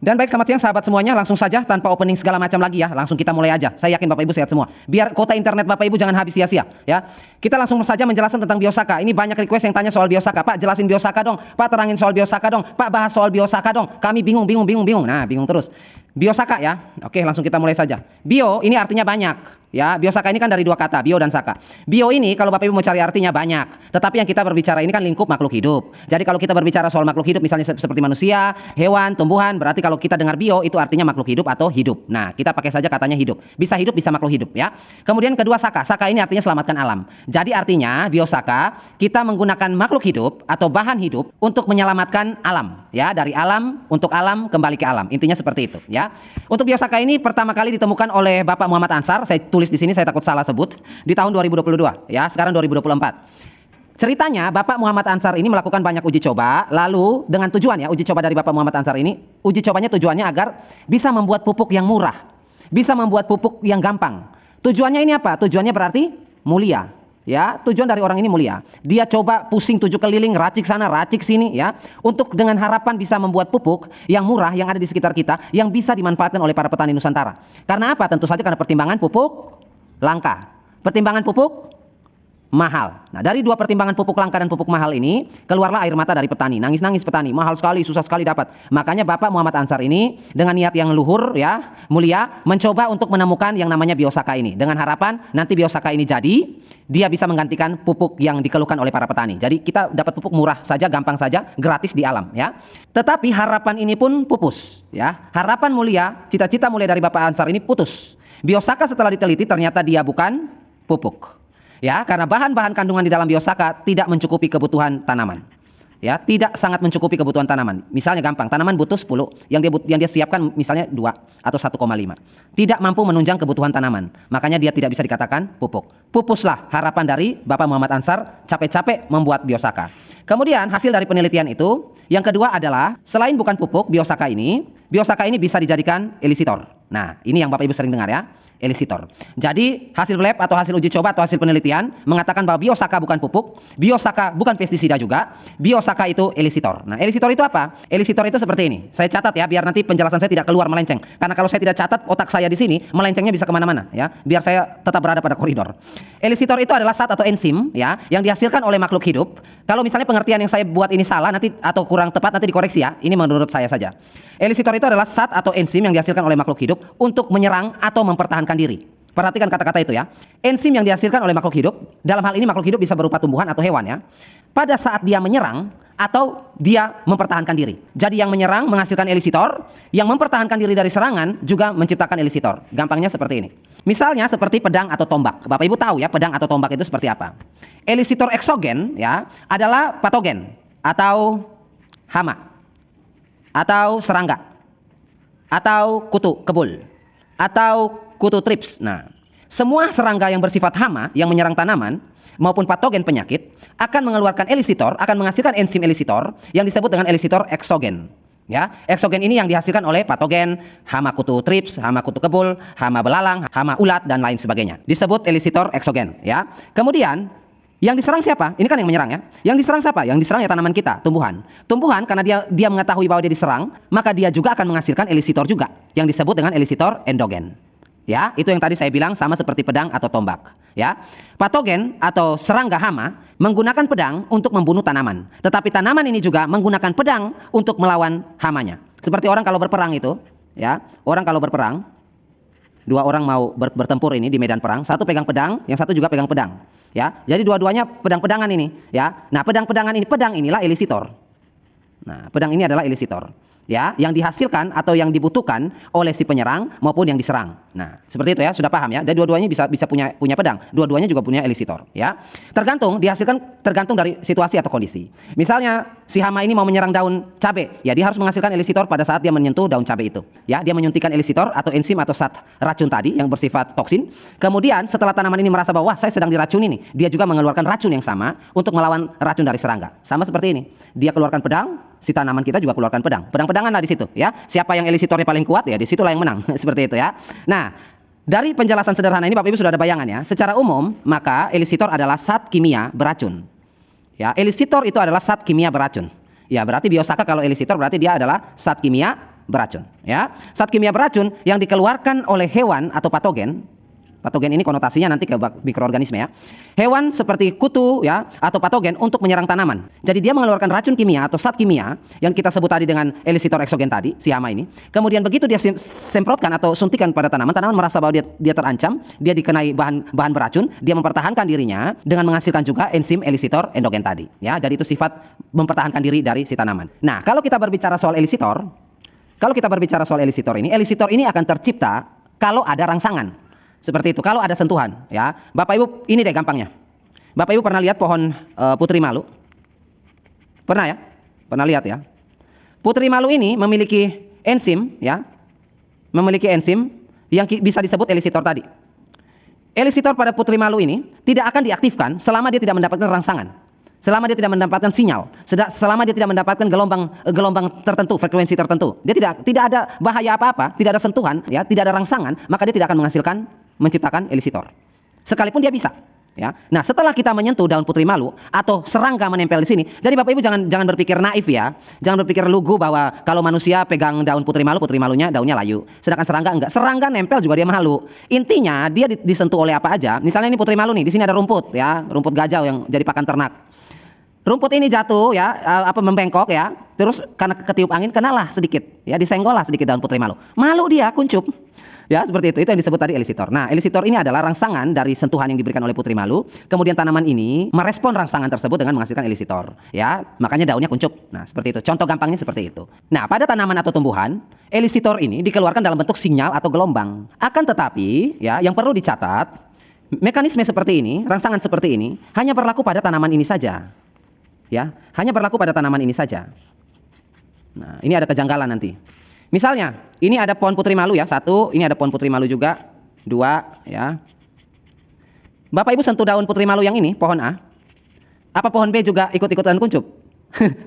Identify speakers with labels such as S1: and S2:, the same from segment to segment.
S1: Dan baik, selamat siang sahabat semuanya. Langsung saja tanpa opening segala macam lagi ya. Langsung kita mulai aja. Saya yakin Bapak Ibu sehat semua. Biar kuota internet Bapak Ibu jangan habis sia-sia ya. Kita langsung saja menjelaskan tentang Biosaka. Ini banyak request yang tanya soal Biosaka. Pak, jelasin Biosaka dong. Pak, terangin soal Biosaka dong. Pak, bahas soal Biosaka dong. Kami bingung. Nah, bingung terus. Biosaka ya. Oke, langsung kita mulai saja. Bio ini artinya banyak. Ya, Biosaka ini kan dari dua kata, bio dan saka. Bio ini kalau Bapak Ibu mau cari artinya banyak. Tetapi yang kita berbicara ini kan lingkup makhluk hidup. Jadi kalau kita berbicara soal makhluk hidup misalnya seperti manusia, hewan, tumbuhan, berarti kalau kita dengar bio itu artinya makhluk hidup atau hidup. Nah, kita pakai saja katanya hidup. Bisa hidup, bisa makhluk hidup ya. Kemudian kedua saka. Saka ini artinya selamatkan alam. Jadi artinya Biosaka kita menggunakan makhluk hidup atau bahan hidup untuk menyelamatkan alam. Ya, dari alam untuk alam kembali ke alam. Intinya seperti itu ya. Untuk Biosaka ini pertama kali ditemukan oleh Bapak Muhammad Ansar. Saya tulis di sini, saya takut salah sebut, di tahun 2022 ya, sekarang 2024. Ceritanya Bapak Muhammad Ansar ini melakukan banyak uji coba, lalu dengan tujuan ya, uji coba dari Bapak Muhammad Ansar ini, uji cobanya tujuannya agar bisa membuat pupuk yang murah, bisa membuat pupuk yang gampang. Tujuannya ini apa? Tujuannya berarti mulia. Ya, tujuan dari orang ini mulia. Dia coba pusing 7 keliling, racik sana, racik sini ya, untuk dengan harapan bisa membuat pupuk yang murah yang ada di sekitar kita, yang bisa dimanfaatkan oleh para petani Nusantara. Karena apa? Tentu saja karena pertimbangan pupuk langka, pertimbangan pupuk mahal. Nah, dari dua pertimbangan pupuk langka dan pupuk mahal ini, keluarlah air mata dari petani. Nangis-nangis petani, mahal sekali, susah sekali dapat. Makanya Bapak Muhammad Ansar ini dengan niat yang luhur ya, mulia, mencoba untuk menemukan yang namanya Biosaka ini. Dengan harapan nanti Biosaka ini jadi, dia bisa menggantikan pupuk yang dikeluhkan oleh para petani. Jadi kita dapat pupuk murah saja, gampang saja, gratis di alam ya. Tetapi harapan ini pun pupus ya. Harapan mulia, cita-cita mulia dari Bapak Ansar ini putus. Biosaka setelah diteliti ternyata dia bukan pupuk. Ya, karena bahan-bahan kandungan di dalam Biosaka tidak mencukupi kebutuhan tanaman. Ya, tidak sangat mencukupi kebutuhan tanaman. Misalnya gampang, tanaman butuh 10, yang dia siapkan misalnya 2 atau 1,5. Tidak mampu menunjang kebutuhan tanaman. Makanya dia tidak bisa dikatakan pupuk. Pupuslah harapan dari Bapak Muhammad Ansar capek-capek membuat Biosaka. Kemudian hasil dari penelitian itu, yang kedua adalah selain bukan pupuk, Biosaka ini bisa dijadikan elisitor. Nah, ini yang Bapak Ibu sering dengar ya. Elisitor. Jadi hasil lab atau hasil uji coba atau hasil penelitian mengatakan bahwa Biosaka bukan pupuk, Biosaka bukan pestisida juga, Biosaka itu elisitor. Nah, elisitor itu apa? Elisitor itu seperti ini. Saya catat ya, biar nanti penjelasan saya tidak keluar melenceng. Karena kalau saya tidak catat otak saya di sini, melencengnya bisa kemana-mana ya. Biar saya tetap berada pada koridor. Elisitor itu adalah zat atau enzim ya, yang dihasilkan oleh makhluk hidup. Kalau misalnya pengertian yang saya buat ini salah nanti atau kurang tepat nanti dikoreksi ya. Ini menurut saya saja. Elisitor itu adalah zat atau enzim yang dihasilkan oleh makhluk hidup untuk menyerang atau mempertahankan diri. Perhatikan kata-kata itu ya. Enzim yang dihasilkan oleh makhluk hidup, dalam hal ini makhluk hidup bisa berupa tumbuhan atau hewan ya. Pada saat dia menyerang atau dia mempertahankan diri. Jadi yang menyerang menghasilkan elisitor, yang mempertahankan diri dari serangan juga menciptakan elisitor. Gampangnya seperti ini. Misalnya seperti pedang atau tombak. Bapak Ibu tahu ya pedang atau tombak itu seperti apa. Elisitor eksogen ya adalah patogen atau hama atau serangga atau kutu kebul atau kutu trips. Nah, semua serangga yang bersifat hama yang menyerang tanaman maupun patogen penyakit akan mengeluarkan elisitor, akan menghasilkan enzim elisitor yang disebut dengan elisitor eksogen. Ya, eksogen ini yang dihasilkan oleh patogen, hama kutu trips, hama kutu kebul, hama belalang, hama ulat dan lain sebagainya. Disebut elisitor eksogen, ya. Kemudian yang diserang siapa? Ini kan yang menyerang ya. Yang diserang siapa? Yang diserang ya tanaman kita, tumbuhan. Tumbuhan karena dia mengetahui bahwa dia diserang, maka dia juga akan menghasilkan elisitor juga yang disebut dengan elisitor endogen. Ya, itu yang tadi saya bilang sama seperti pedang atau tombak, ya. Patogen atau serangga hama menggunakan pedang untuk membunuh tanaman. Tetapi tanaman ini juga menggunakan pedang untuk melawan hamanya. Seperti orang kalau berperang itu, ya. Orang kalau berperang, dua orang mau bertempur ini di medan perang, satu pegang pedang, yang satu juga pegang pedang. Ya, jadi dua-duanya pedang-pedangan ini, ya. Nah, pedang-pedangan ini, pedang inilah elisitor. Nah, pedang ini adalah elisitor, ya, yang dihasilkan atau yang dibutuhkan oleh si penyerang maupun yang diserang. Nah, seperti itu ya, sudah paham ya. Dan dua-duanya bisa punya pedang, dua-duanya juga punya elisitor, ya. Tergantung dari situasi atau kondisi. Misalnya si hama ini mau menyerang daun cabai, ya dia harus menghasilkan elisitor pada saat dia menyentuh daun cabai itu. Ya, dia menyuntikkan elisitor atau enzim atau zat racun tadi yang bersifat toksin. Kemudian setelah tanaman ini merasa bahwa saya sedang diracuni nih, dia juga mengeluarkan racun yang sama untuk melawan racun dari serangga. Sama seperti ini. Dia keluarkan pedang, si tanaman kita juga keluarkan pedang. Pedang-pedangan lah di situ, ya. Siapa yang elisitornya paling kuat ya, di situlah yang menang. Seperti itu ya. Nah, dari penjelasan sederhana ini Bapak Ibu sudah ada bayangan ya. Secara umum, maka elisitor adalah zat kimia beracun. Ya, elisitor itu adalah zat kimia beracun. Ya, berarti Biosaka kalau elisitor berarti dia adalah zat kimia beracun, ya. Zat kimia beracun yang dikeluarkan oleh hewan atau patogen. Patogen ini konotasinya nanti ke mikroorganisme, ya. Hewan seperti kutu, ya, atau patogen untuk menyerang tanaman. Jadi dia mengeluarkan racun kimia atau zat kimia yang kita sebut tadi dengan elisitor eksogen tadi, si hama ini. Kemudian begitu dia semprotkan atau suntikan pada tanaman, tanaman merasa bahwa dia terancam, dia dikenai bahan beracun, dia mempertahankan dirinya dengan menghasilkan juga enzim elisitor endogen tadi, ya. Jadi itu sifat mempertahankan diri dari si tanaman. Nah, kalau kita berbicara soal elisitor ini, elisitor ini akan tercipta kalau ada rangsangan. Seperti itu, kalau ada sentuhan, ya. Bapak Ibu, ini deh gampangnya. Bapak Ibu pernah lihat pohon putri malu? Pernah, ya? Pernah lihat, ya? Putri malu ini memiliki enzim, ya. Memiliki enzim yang bisa disebut elisitor tadi. Elisitor pada putri malu ini tidak akan diaktifkan selama dia tidak mendapatkan rangsangan. Selama dia tidak mendapatkan sinyal, selama dia tidak mendapatkan gelombang tertentu, frekuensi tertentu. Dia tidak ada bahaya apa-apa, tidak ada sentuhan, ya, tidak ada rangsangan, maka dia tidak akan menciptakan elisitor. Sekalipun dia bisa, ya. Nah, setelah kita menyentuh daun putri malu atau serangga menempel di sini, jadi Bapak Ibu jangan berpikir naif, ya. Jangan berpikir lugu bahwa kalau manusia pegang daun putri malunya daunnya layu. Sedangkan serangga enggak. Serangga nempel juga dia malu. Intinya dia disentuh oleh apa aja. Misalnya ini putri malu nih, di sini ada rumput, ya, rumput gajah yang jadi pakan ternak. Rumput ini jatuh, ya, membengkok, ya. Terus karena ketiup angin kenalah sedikit, ya, disenggol lah sedikit daun putri malu. Malu dia, kuncup. Ya, seperti itu. Itu yang disebut tadi elisitor. Nah, elisitor ini adalah rangsangan dari sentuhan yang diberikan oleh putri malu. Kemudian tanaman ini merespon rangsangan tersebut dengan menghasilkan elisitor. Ya, makanya daunnya kuncup. Nah, seperti itu. Contoh gampangnya seperti itu. Nah, pada tanaman atau tumbuhan, elisitor ini dikeluarkan dalam bentuk sinyal atau gelombang. Akan tetapi, ya, yang perlu dicatat, mekanisme seperti ini, rangsangan seperti ini, hanya berlaku pada tanaman ini saja. Ya, hanya berlaku pada tanaman ini saja. Nah, ini ada kejanggalan nanti. Misalnya, ini ada pohon putri malu, ya, satu, ini ada pohon putri malu juga, dua, ya. Bapak Ibu sentuh daun putri malu yang ini, pohon A. Apa pohon B juga ikut-ikutan kuncup?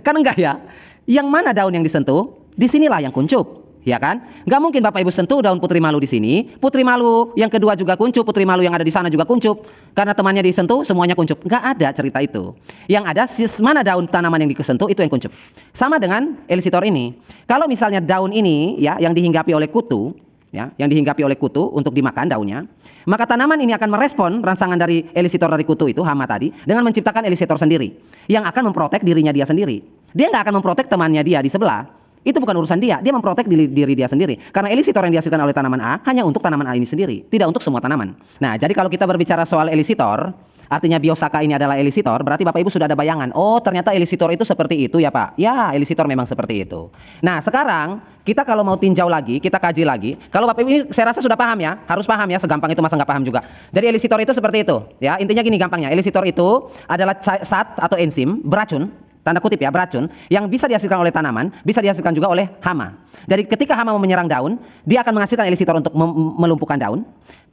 S1: Kan enggak, ya. Yang mana daun yang disentuh? Disinilah yang kuncup. Ya kan? Nggak mungkin Bapak Ibu sentuh daun putri malu di sini, putri malu yang kedua juga kuncup, putri malu yang ada di sana juga kuncup, karena temannya disentuh semuanya kuncup. Nggak ada cerita itu. Yang ada mana daun tanaman yang disentuh itu yang kuncup. Sama dengan elisitor ini. Kalau misalnya daun ini, ya, yang dihinggapi oleh kutu, ya, yang dihinggapi oleh kutu untuk dimakan daunnya, maka tanaman ini akan merespon rangsangan dari elisitor dari kutu itu, hama tadi, dengan menciptakan elisitor sendiri yang akan memprotek dirinya dia sendiri. Dia nggak akan memprotek temannya dia di sebelah. Itu bukan urusan dia memprotek diri dia sendiri. Karena elisitor yang dihasilkan oleh tanaman A hanya untuk tanaman A ini sendiri, tidak untuk semua tanaman. Nah, jadi kalau kita berbicara soal elisitor, artinya biosaka ini adalah elisitor, berarti Bapak Ibu sudah ada bayangan. Oh, ternyata elisitor itu seperti itu, ya Pak. Ya, elisitor memang seperti itu. Nah, sekarang kita kalau mau tinjau lagi, kita kaji lagi. Kalau Bapak Ibu ini saya rasa sudah paham, ya. Harus paham, ya. Segampang itu masa nggak paham juga. Jadi elisitor itu seperti itu, ya. Intinya gini gampangnya. Elisitor itu adalah zat atau enzim beracun, tanda kutip, ya, beracun, yang bisa dihasilkan oleh tanaman, bisa dihasilkan juga oleh hama. Jadi ketika hama mau menyerang daun, dia akan menghasilkan elisitor untuk melumpuhkan daun.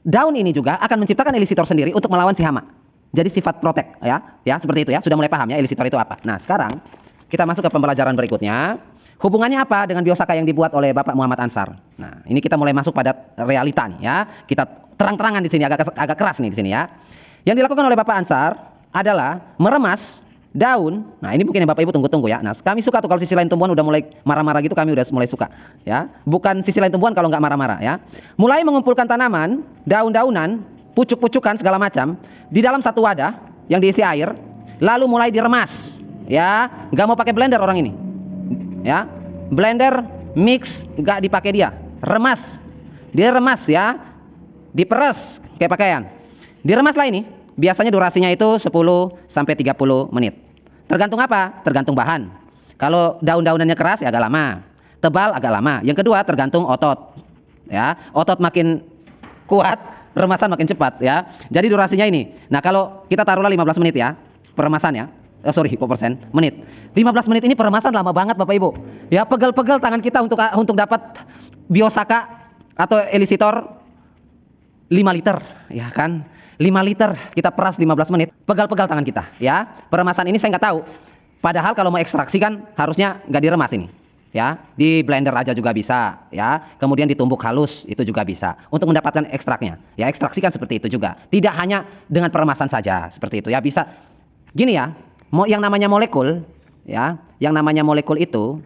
S1: Daun ini juga akan menciptakan elisitor sendiri untuk melawan si hama. Jadi sifat protek, ya, seperti itu, ya. Sudah mulai paham, ya, elisitor itu apa. Nah, sekarang kita masuk ke pembelajaran berikutnya. Hubungannya apa dengan biosaka yang dibuat oleh Bapak Muhammad Ansar? Nah, ini kita mulai masuk pada realita nih, ya. Kita terang-terangan di sini, agak keras nih di sini, ya. Yang dilakukan oleh Bapak Ansar adalah meremas daun. Nah, ini mungkin yang Bapak Ibu tunggu-tunggu, ya. Nah, kami suka tuh kalau sisi lain tumbuhan udah mulai marah-marah gitu, kami udah mulai suka, ya. Bukan sisi lain tumbuhan kalau nggak marah-marah, ya. Mulai mengumpulkan tanaman, daun-daunan, pucuk-pucukan segala macam di dalam satu wadah yang diisi air, lalu mulai diremas, ya. Nggak mau pakai blender orang ini, ya. Blender mix nggak dipakai dia, diremas, ya. Diperes kayak pakaian. Diremas lah ini. Biasanya durasinya itu 10 sampai 30 menit. Tergantung apa? Tergantung bahan. Kalau daun-daunannya keras ya agak lama, tebal agak lama. Yang kedua tergantung otot. Ya, otot makin kuat, remasan makin cepat, ya. Jadi durasinya ini. Nah, kalau kita taruhlah 15 menit, ya. Peremasan, ya. Menit. 15 menit ini peremasan lama banget Bapak Ibu. Ya, pegel-pegel tangan kita untuk dapat biosaka atau elisitor 5 liter, ya kan? 5 liter kita peras 15 menit, pegal-pegal tangan kita, ya. Peremasan ini saya nggak tahu. Padahal kalau mau ekstraksi kan harusnya nggak diremas ini, ya. Di blender aja juga bisa, ya. Kemudian ditumbuk halus itu juga bisa untuk mendapatkan ekstraknya. Ya, ekstraksi kan seperti itu juga. Tidak hanya dengan peremasan saja seperti itu, ya. Bisa gini, ya. Yang namanya molekul, ya. Yang namanya molekul itu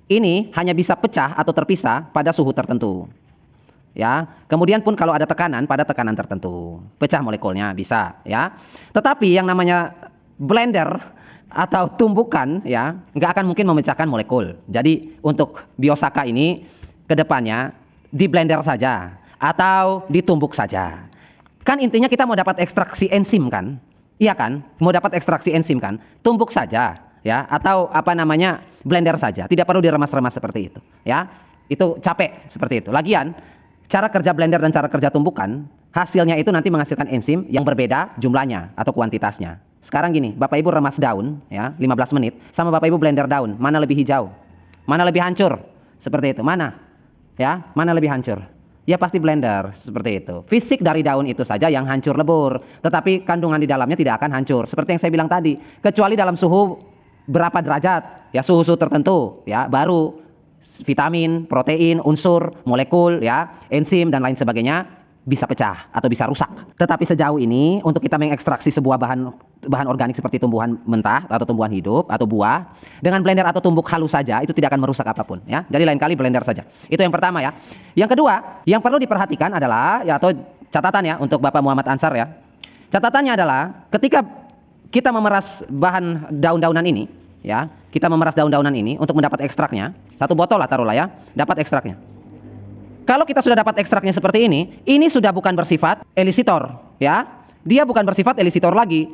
S1: ini hanya bisa pecah atau terpisah pada suhu tertentu. Ya, kemudian pun kalau ada tekanan pada tekanan tertentu, pecah molekulnya bisa, ya. Tetapi yang namanya blender atau tumbukan, ya, nggak akan mungkin memecahkan molekul. Jadi untuk Biosaka ini kedepannya di blender saja atau ditumbuk saja. Kan intinya kita mau dapat ekstraksi enzim kan? Iya kan? Mau dapat ekstraksi enzim kan? Tumbuk saja, ya, atau apa namanya blender saja. Tidak perlu diremas-remas seperti itu, ya. Itu capek seperti itu. Lagian cara kerja blender dan cara kerja tumbukan, hasilnya itu nanti menghasilkan enzim yang berbeda jumlahnya atau kuantitasnya. Sekarang gini, Bapak Ibu remas daun, ya, 15 menit, sama Bapak Ibu blender daun, mana lebih hijau? Mana lebih hancur? Seperti itu. Mana? Ya, mana lebih hancur? Ya pasti blender, seperti itu. Fisik dari daun itu saja yang hancur lebur, tetapi kandungan di dalamnya tidak akan hancur. Seperti yang saya bilang tadi, kecuali dalam suhu berapa derajat, ya suhu-suhu tertentu, ya, baru vitamin, protein, unsur, molekul, ya, enzim dan lain sebagainya bisa pecah atau bisa rusak. Tetapi sejauh ini untuk kita mengekstraksi sebuah bahan organik seperti tumbuhan mentah atau tumbuhan hidup atau buah dengan blender atau tumbuk halus saja itu tidak akan merusak apapun, ya. Jadi lain kali blender saja. Itu yang pertama, ya. Yang kedua, yang perlu diperhatikan adalah, ya, atau catatan, ya, untuk Bapak Muhammad Ansar, ya. Catatannya adalah ketika kita memeras bahan daun-daunan ini, ya, kita memeras daun-daunan ini untuk mendapat ekstraknya, satu botol lah taruhlah, ya, dapat ekstraknya. Kalau kita sudah dapat ekstraknya seperti ini sudah bukan bersifat elisitor, ya. Dia bukan bersifat elisitor lagi.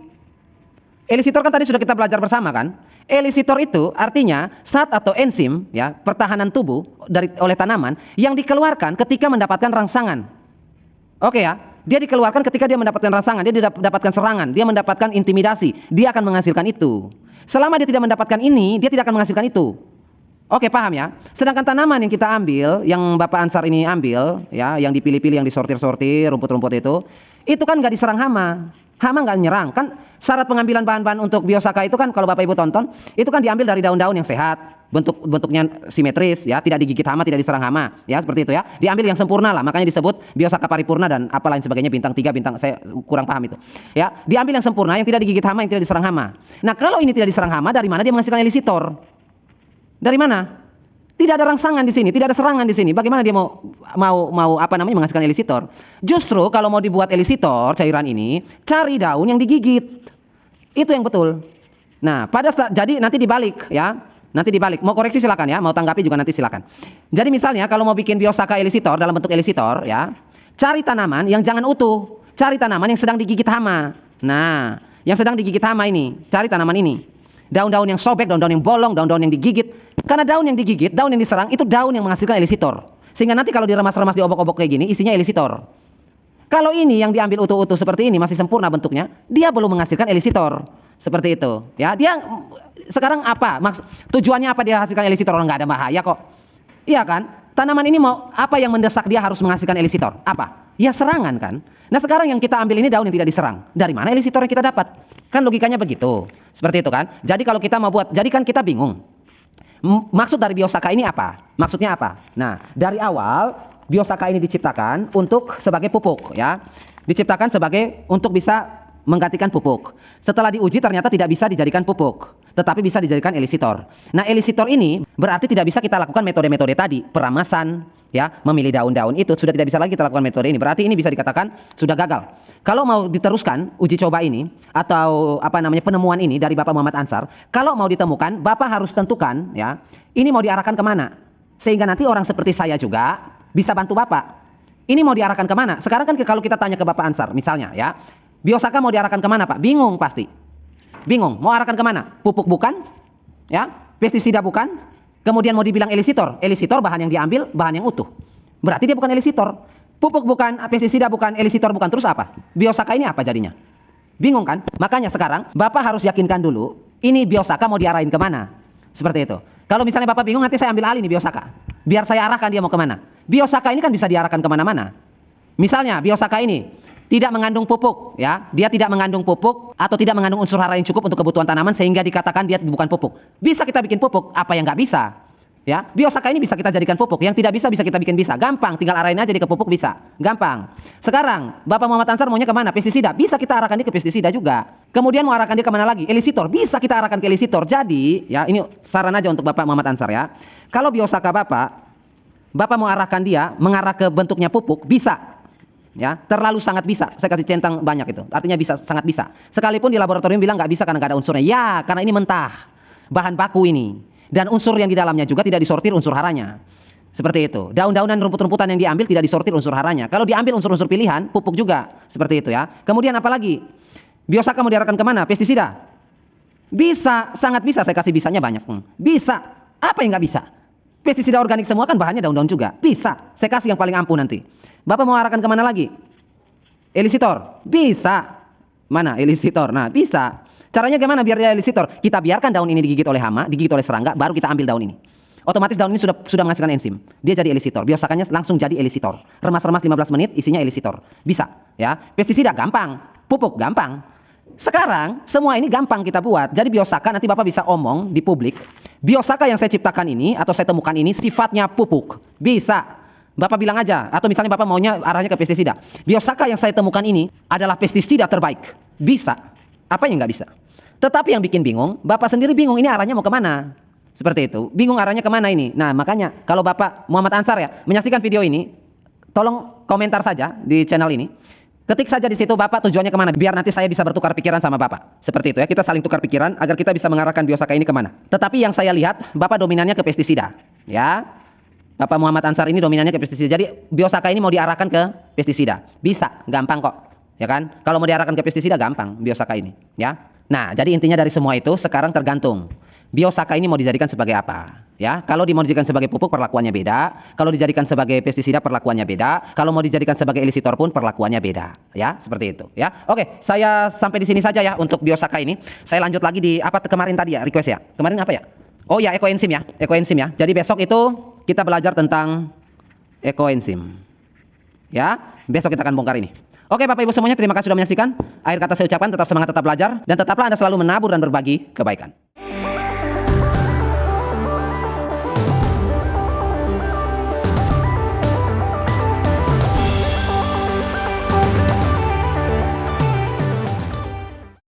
S1: Elisitor kan tadi sudah kita belajar bersama kan? Elisitor itu artinya zat atau enzim, ya, pertahanan tubuh oleh tanaman yang dikeluarkan ketika mendapatkan rangsangan. Oke, ya. Dia dikeluarkan ketika dia mendapatkan rangsangan, dia mendapatkan serangan, dia mendapatkan intimidasi, dia akan menghasilkan itu. Selama dia tidak mendapatkan ini, dia tidak akan menghasilkan itu. Oke, paham, ya? Sedangkan tanaman yang kita ambil, yang Bapak Ansar ini ambil, ya, yang dipilih-pilih, yang disortir-sortir, rumput-rumput itu kan nggak diserang hama. Hama nggak nyerang. Kan syarat pengambilan bahan-bahan untuk Biosaka itu kan kalau Bapak Ibu tonton, itu kan diambil dari daun-daun yang sehat, bentuknya simetris, ya, tidak digigit hama, tidak diserang hama, ya, seperti itu, ya. Diambil yang sempurna lah, makanya disebut Biosaka paripurna dan apa lain sebagainya, bintang 3, bintang, saya kurang paham itu. Ya, diambil yang sempurna, yang tidak digigit hama, yang tidak diserang hama. Nah, kalau ini tidak diserang hama, dari mana dia menghasilkan elisitor? Dari mana? Tidak ada rangsangan di sini, tidak ada serangan di sini. Bagaimana dia mau apa namanya menghasilkan elisitor? Justru kalau mau dibuat elisitor cairan ini, cari daun yang digigit. Itu yang betul. Nah, jadi nanti dibalik, ya. Nanti dibalik. Mau koreksi silakan, ya, mau tanggapi juga nanti silakan. Jadi misalnya kalau mau bikin Biosaka elisitor dalam bentuk elisitor, ya, cari tanaman yang jangan utuh. Cari tanaman yang sedang digigit hama. Nah, yang sedang digigit hama ini, cari tanaman ini. Daun-daun yang sobek, daun-daun yang bolong, daun-daun yang digigit. Karena daun yang digigit, daun yang diserang, itu daun yang menghasilkan elisitor. Sehingga nanti kalau diremas-remas, diobok-obok kayak gini, isinya elisitor. Kalau ini yang diambil utuh-utuh seperti ini, masih sempurna bentuknya, dia belum menghasilkan elisitor. Seperti itu. Ya, dia sekarang apa? Tujuannya apa dia hasilkan elisitor? Orang nggak ada bahaya kok. Iya kan? Tanaman ini mau apa yang mendesak dia harus menghasilkan elisitor? Apa? Ya serangan kan? Nah sekarang yang kita ambil ini daun yang tidak diserang. Dari mana elisitor yang kita dapat? Kan logikanya begitu. Seperti itu kan? Jadi kalau kita mau buat, jadi kan kita bingung. Maksud dari Biosaka ini apa? Maksudnya apa? Nah, dari awal Biosaka ini diciptakan untuk sebagai pupuk, ya. Diciptakan sebagai untuk bisa menggantikan pupuk. Setelah diuji ternyata tidak bisa dijadikan pupuk, tetapi bisa dijadikan elisitor. Nah, elisitor ini berarti tidak bisa kita lakukan metode-metode tadi, peramasan, ya, memilih daun-daun itu sudah tidak bisa lagi kita lakukan metode ini. Berarti ini bisa dikatakan sudah gagal. Kalau mau diteruskan uji coba ini atau apa namanya penemuan ini dari Bapak Muhammad Ansar, kalau mau ditemukan, Bapak harus tentukan, ya, ini mau diarahkan kemana, sehingga nanti orang seperti saya juga bisa bantu Bapak. Ini mau diarahkan kemana? Sekarang kan kalau kita tanya ke Bapak Ansar, misalnya, ya, Biosaka mau diarahkan kemana, Pak? Bingung pasti. Bingung. Mau arahkan kemana? Pupuk bukan? Ya, pestisida bukan? Kemudian mau dibilang elisitor. Elisitor bahan yang diambil, bahan yang utuh. Berarti dia bukan elisitor. Pupuk bukan, pestisida bukan, elisitor bukan. Terus apa? Biosaka ini apa jadinya? Bingung kan? Makanya sekarang Bapak harus yakinkan dulu, ini Biosaka mau diarahin kemana? Seperti itu. Kalau misalnya Bapak bingung, nanti saya ambil alih nih Biosaka. Biar saya arahkan dia mau kemana. Biosaka ini kan bisa diarahkan kemana-mana. Misalnya Biosaka ini tidak mengandung pupuk, ya, dia tidak mengandung pupuk atau tidak mengandung unsur hara yang cukup untuk kebutuhan tanaman sehingga dikatakan dia bukan pupuk. Bisa kita bikin pupuk, apa yang nggak bisa? Ya, biosaka ini bisa kita jadikan pupuk, yang tidak bisa bisa kita bikin bisa. Gampang, tinggal arahin aja dia ke pupuk bisa. Gampang. Sekarang, Bapak Muhammad Ansar maunya kemana? Pestisida. Bisa kita arahkan dia ke pestisida juga. Kemudian mau arahkan dia kemana lagi? Elisitor. Bisa kita arahkan ke elisitor. Jadi, ya ini saran aja untuk Bapak Muhammad Ansar ya. Kalau biosaka Bapak mau arahkan dia mengarah ke bentuknya pupuk, bisa. Ya, terlalu sangat bisa. Saya kasih centang banyak itu. Artinya bisa, sangat bisa. Sekalipun di laboratorium bilang nggak bisa karena nggak ada unsurnya. Ya, karena ini mentah. Bahan baku ini. Dan unsur yang di dalamnya juga tidak disortir unsur haranya. Seperti itu. Daun-daunan, rumput-rumputan yang diambil tidak disortir unsur haranya. Kalau diambil unsur-unsur pilihan, pupuk juga. Seperti itu ya. Kemudian apa lagi? Biosaka mau diarahkan kemana? Pestisida. Bisa, sangat bisa. Saya kasih bisanya banyak. Bisa. Apa yang nggak bisa? Pestisida organik semua kan bahannya daun-daun juga. Bisa. Saya kasih yang paling ampuh nanti. Bapak mau arahkan kemana lagi? Elisitor. Bisa. Mana elisitor? Nah, bisa. Caranya gimana biar dia elisitor? Kita biarkan daun ini digigit oleh hama, digigit oleh serangga, baru kita ambil daun ini. Otomatis daun ini sudah menghasilkan enzim. Dia jadi elisitor. Biosakanya langsung jadi elisitor. Remas-remas 15 menit, isinya elisitor. Bisa, ya. Pestisida gampang, pupuk gampang. Sekarang semua ini gampang kita buat. Jadi biosaka nanti Bapak bisa omong di publik. Biosaka yang saya ciptakan ini atau saya temukan ini sifatnya pupuk. Bisa. Bapak bilang aja, atau misalnya Bapak maunya arahnya ke pestisida. Biosaka yang saya temukan ini adalah pestisida terbaik. Bisa. Apa yang nggak bisa? Tetapi yang bikin bingung, Bapak sendiri bingung ini arahnya mau kemana. Seperti itu. Bingung arahnya kemana ini. Nah makanya kalau Bapak Muhammad Ansar ya menyaksikan video ini, tolong komentar saja di channel ini. Ketik saja di situ Bapak tujuannya kemana. Biar nanti saya bisa bertukar pikiran sama Bapak. Seperti itu ya. Kita saling tukar pikiran agar kita bisa mengarahkan biosaka ini kemana. Tetapi yang saya lihat Bapak dominannya ke pestisida. Ya. Bapak Muhammad Ansar ini dominannya ke pestisida. Jadi biosaka ini mau diarahkan ke pestisida. Bisa. Gampang kok. Ya kan? Kalau mau diarahkan ke pestisida gampang biosaka ini. Ya. Nah, jadi intinya dari semua itu sekarang tergantung. Biosaka ini mau dijadikan sebagai apa? Ya, kalau mau dijadikan sebagai pupuk perlakuannya beda. Kalau dijadikan sebagai pestisida perlakuannya beda. Kalau mau dijadikan sebagai elisitor pun perlakuannya beda. Ya, seperti itu. Ya, oke. Saya sampai di sini saja ya untuk biosaka ini. Saya lanjut lagi di apa kemarin tadi ya request ya. Kemarin apa ya? Oh ya, ekoenzim ya. Ekoenzim ya. Jadi besok itu kita belajar tentang ekoenzim. Ya, besok kita akan bongkar ini. Oke Bapak Ibu semuanya, terima kasih sudah menyaksikan. Akhir kata saya ucapkan tetap semangat, tetap belajar, dan tetaplah Anda selalu menabur dan berbagi kebaikan.